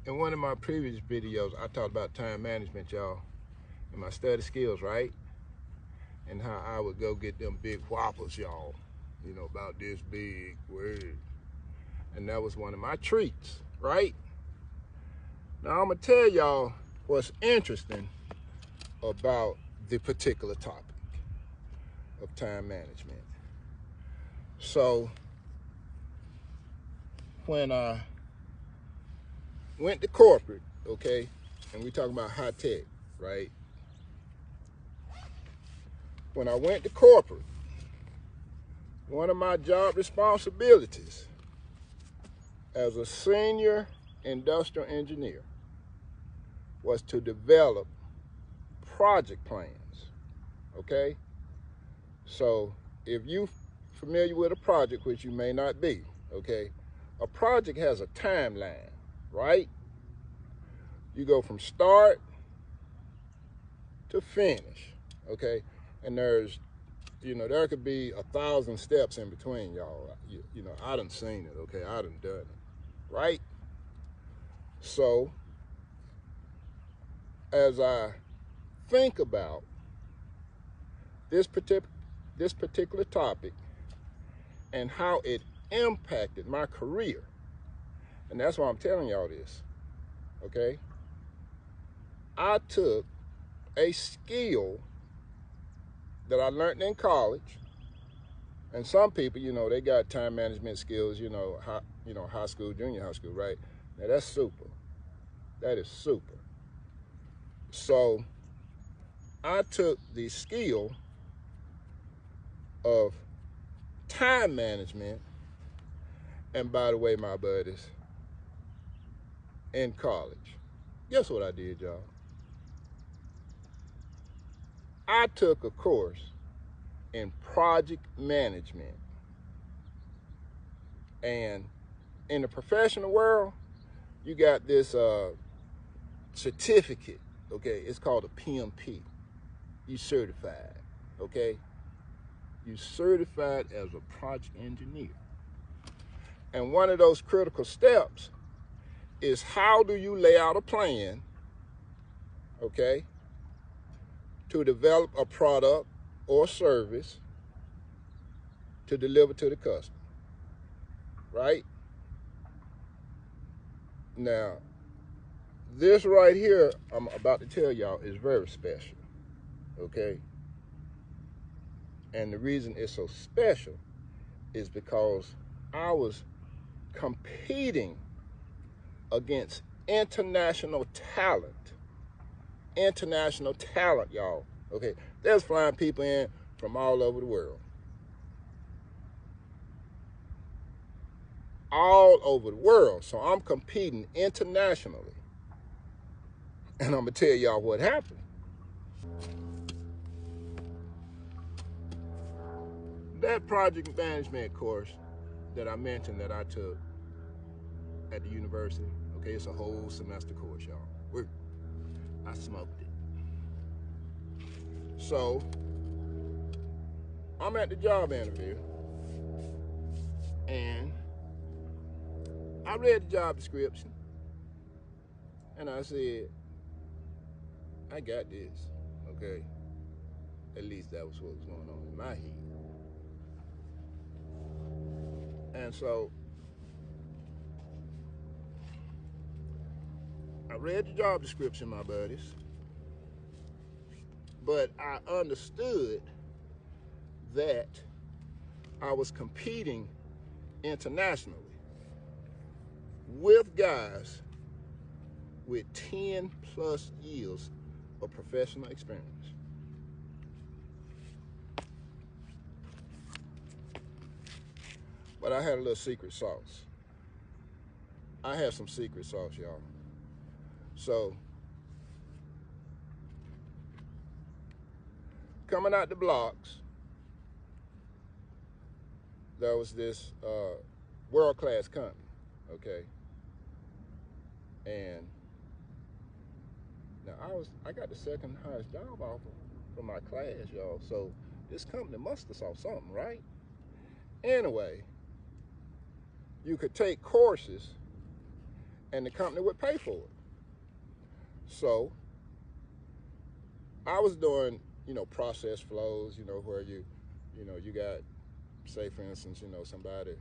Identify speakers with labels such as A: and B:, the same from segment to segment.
A: In one of my previous videos, I talked about time management, y'all, and my study skills, right? And how I would go get them big whoppers, y'all, you know, about this big word. And that was one of my treats, right? Now, I'm going to tell y'all what's interesting about the particular topic of time management. So, when I went to corporate, okay, and we talking about high tech, right? When I went to corporate, one of my job responsibilities as a senior industrial engineer was to develop project plans, okay? So if you're familiar with a project, which you may not be, okay, a project has a timeline, right? You go from start to finish, okay? And there's, you know, there could be 1,000 steps in between, y'all. You know, I done seen it, okay? I done done it, right? So as I think about this particular topic and how it impacted my career, and that's why I'm telling y'all this, okay? I took a skill that I learned in college, and some people, you know, they got time management skills, you know, high school, junior high school, right? Now that's super. That is super. So I took the skill of time management, and by the way, my buddies, in college, guess what I did, y'all? I took a course in project management. And in the professional world, you got this certificate, okay? It's called a PMP. You certified, okay? You certified as a project engineer. And one of those critical steps is how do you lay out a plan, okay, to develop a product or service to deliver to the customer, right? Now, this right here, I'm about to tell y'all, is very special, okay? And the reason it's so special is because I was competing against international talent. International talent, y'all. Okay, there's flying people in from all over the world. All over the world. So I'm competing internationally. And I'm going to tell y'all what happened. That project management course that I mentioned that I took at the university, okay, it's a whole semester course, y'all. I smoked it. So I'm at the job interview, and I read the job description, and I said, I got this, okay? At least that was what was going on in my head. And so I read the job description, my buddies, but I understood that I was competing internationally with guys with 10 plus years of professional experience. But I had a little secret sauce. I had some secret sauce, y'all. So, coming out the blocks, there was this world-class company, okay? And now I got the second highest job offer from my class, y'all. So this company must have saw something, right? Anyway, you could take courses and the company would pay for it. So I was doing, process flows, where you got, say for instance, somebody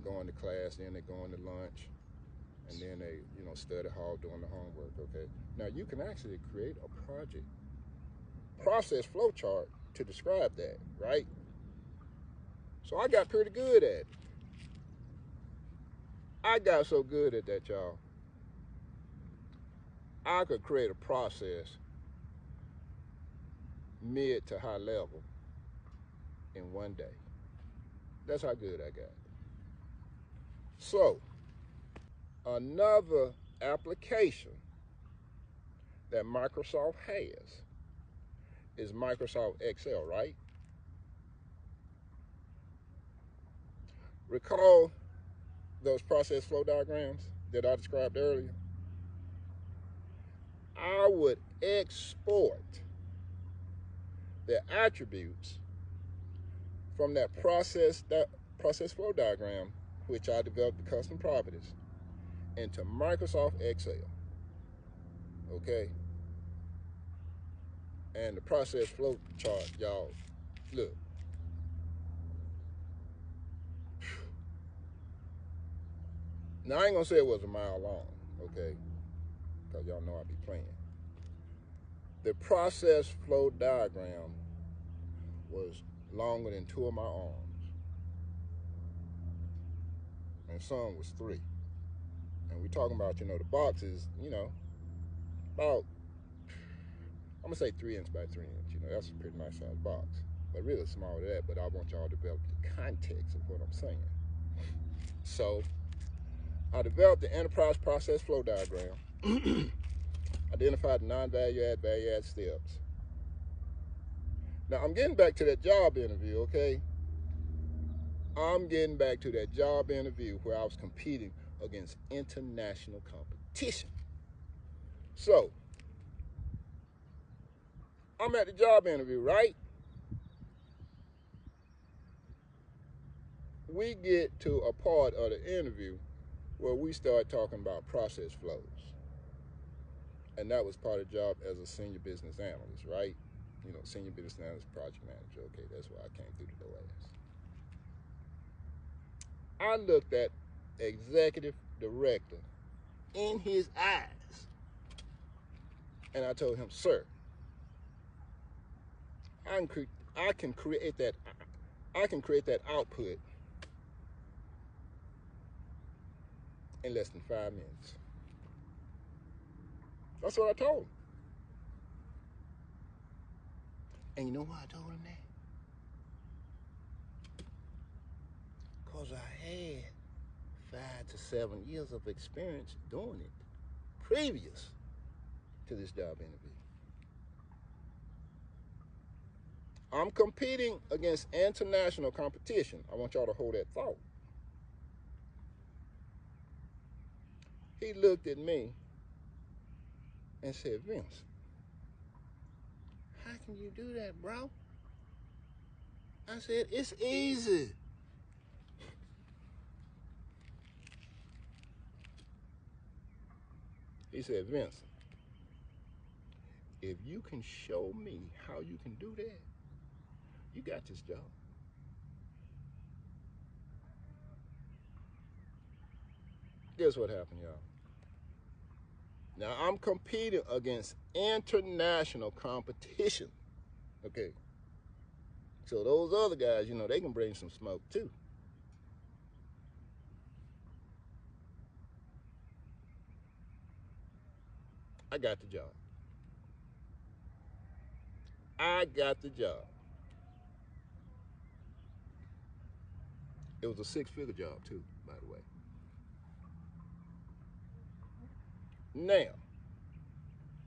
A: going to class, then they're going to lunch, and then they, study hall doing the homework, okay? Now you can actually create a project process flow chart to describe that, right? So I got pretty good at it. I got so good at that, y'all. I could create a process mid to high level in one day. That's how good I got. So, another application that Microsoft has is Microsoft Excel, right? Recall those process flow diagrams that I described earlier? I would export the attributes from that process flow diagram, which I developed the custom properties, into Microsoft Excel. Okay? And the process flow chart, y'all, look. Now, I ain't gonna say it was a mile long, okay? Because y'all know I be playing. The process flow diagram was longer than 2 of my arms. And some was 3. And we talking about, the boxes, about, I'm gonna say 3 inch by 3 inch. That's a pretty nice size box. But really small to that, but I want y'all to develop the context of what I'm saying. So, I developed the enterprise process flow diagram, identified the non-value add, value add steps. Now, I'm getting back to that job interview, okay? I'm getting back to that job interview where I was competing against international competition. So, I'm at the job interview, right? We get to a part of the interview where we start talking about process flows. And that was part of the job as a senior business analyst, right? Senior business analyst, project manager. Okay, that's why I came through the door as. I looked at executive director in his eyes, and I told him, sir, I can create that output in less than 5 minutes. That's what I told him. And you know why I told him that? Because I had 5 to 7 years of experience doing it previous to this job interview. I'm competing against international competition. I want y'all to hold that thought. He looked at me and said, Vince, how can you do that, bro? I said, it's easy. He said, Vince, if you can show me how you can do that, you got this job. Guess what happened, y'all? Now, I'm competing against international competition. Okay. So those other guys, they can bring some smoke too. I got the job. I got the job. It was a 6-figure job too, by the way. Now,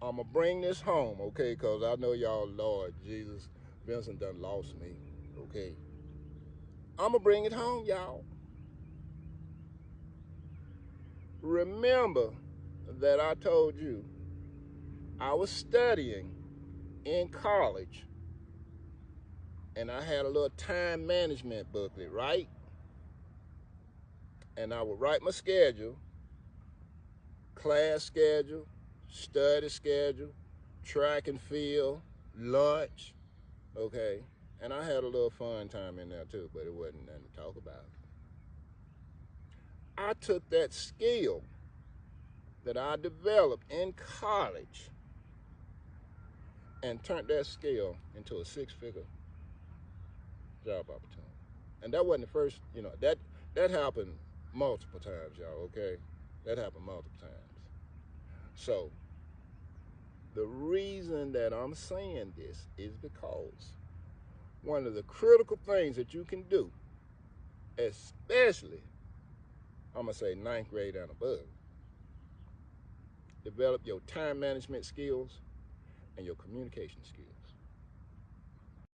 A: I'm going to bring this home, okay, because I know y'all, Lord Jesus, Vincent done lost me, okay. I'm going to bring it home, y'all. Remember that I told you I was studying in college and I had a little time management booklet, right? And I would write my schedule class schedule, study schedule, track and field, lunch, okay? And I had a little fun time in there too, but it wasn't nothing to talk about. I took that skill that I developed in college and turned that skill into a six-figure job opportunity. And that wasn't the first, that happened multiple times, y'all, okay? That happened multiple times. So the reason that I'm saying this is because one of the critical things that you can do, especially, I'm gonna say 9th grade and above, develop your time management skills and your communication skills.